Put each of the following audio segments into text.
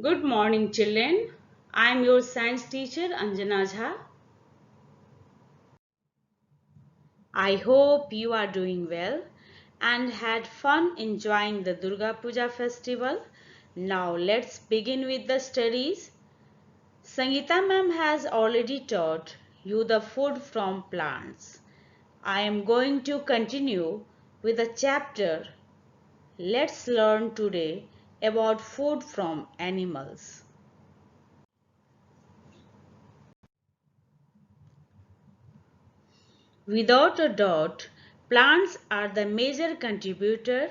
Good morning, children. I am your science teacher Anjana Jha. I hope you are doing well and had fun enjoying the Durga Puja festival. Now let's begin with the studies. Sangeeta ma'am has already taught you the food from plants. I am going to continue with the chapter. Let's learn today about food from animals. Without a doubt, plants are the major contributor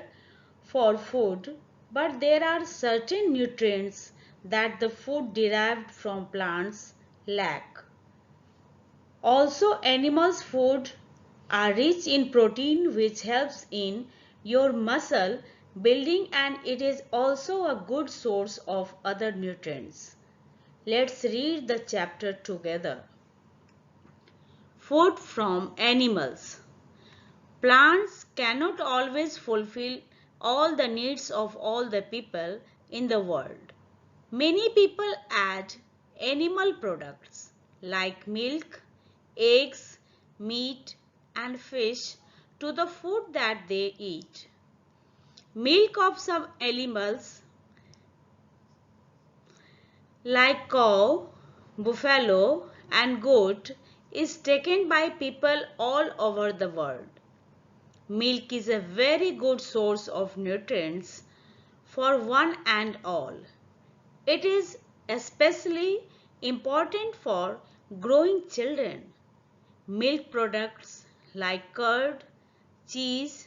for food, but there are certain nutrients that the food derived from plants lack. Also, animals' food are rich in protein which helps in your muscle building and it is also a good source of other nutrients. Let's read the chapter together. Food from animals. Plants cannot always fulfill all the needs of all the people in the world. Many people add animal products like milk, eggs, meat, and fish to the food that they eat. Milk of some animals like cow, buffalo, and goat is taken by people all over the world. Milk is a very good source of nutrients for one and all. It is especially important for growing children. Milk products like curd, cheese,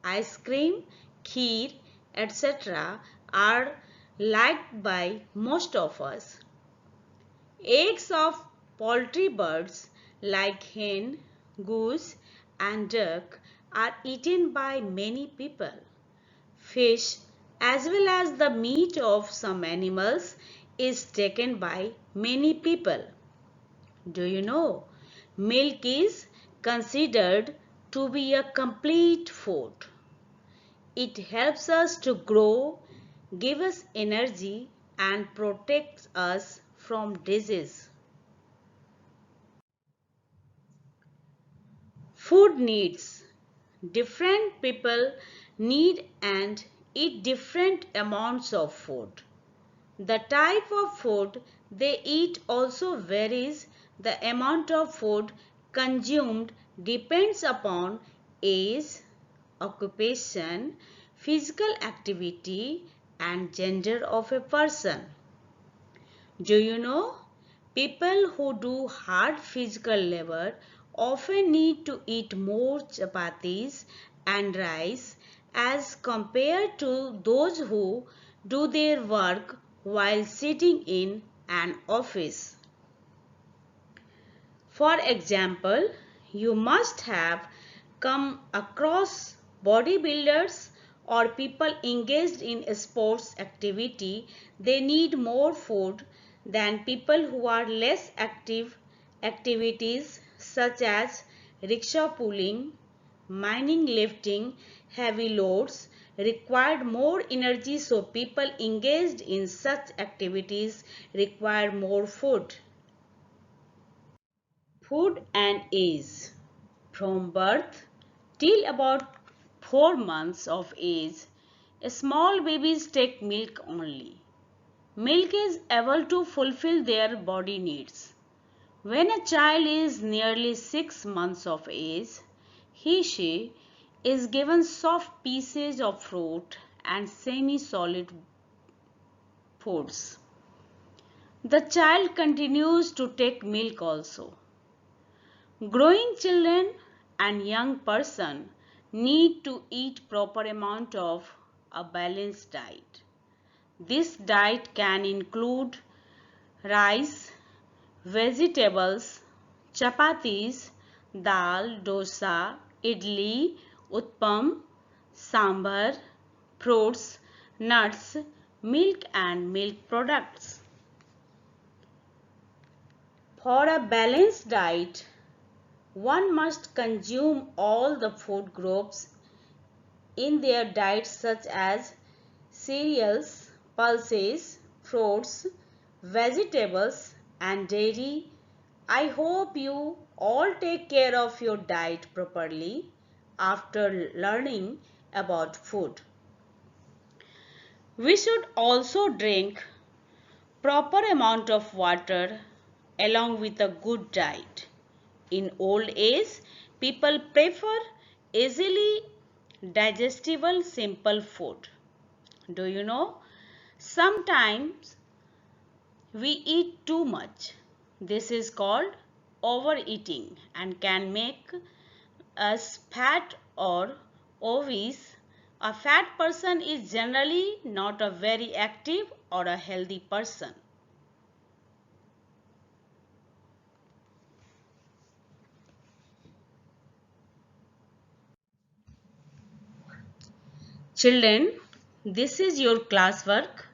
ice cream, kheer, etc. are liked by most of us. Eggs of poultry birds like hen, goose and duck are eaten by many people. Fish as well as the meat of some animals is taken by many people. Do you know? Milk is considered to be a complete food. It helps us to grow, give us energy and protects us from disease. Food needs. Different people need and eat different amounts of food. The type of food they eat also varies. The amount of food consumed depends upon age, occupation, physical activity and gender of a person. Do you know? People who do hard physical labor often need to eat more chapatis and rice as compared to those who do their work while sitting in an office. For example, you must have come across bodybuilders or people engaged in sports activity. They need more food than people who are less active. Activities such as rickshaw pulling, mining, lifting heavy loads required more energy, so people engaged in such activities require more food. Food and age. From birth till about 4 months of age, small babies take milk only. Milk is able to fulfill their body needs. When a child is nearly 6 months of age, she is given soft pieces of fruit and semi-solid foods. The child continues to take milk also. Growing children and young person need to eat proper amount of a balanced diet. This diet can include rice, vegetables, chapatis, dal, dosa, idli, utpam, sambar, fruits, nuts, milk and milk products. For a balanced diet, one must consume all the food groups in their diet such as cereals, pulses, fruits, vegetables and dairy. I hope you all take care of your diet properly after learning about food. We should also drink proper amount of water along with a good diet. In old age, people prefer easily digestible simple food. Do you know? Sometimes we eat too much. This is called overeating and can make us fat or obese. A fat person is generally not a very active or a healthy person. Children, this is your classwork.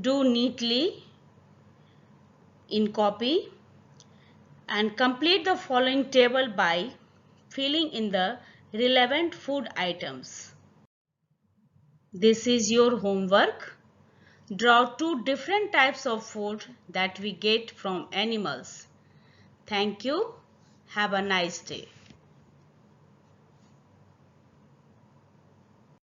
Do neatly in copy and complete the following table by filling in the relevant food items. This is your homework. Draw two different types of food that we get from animals. Thank you. Have a nice day.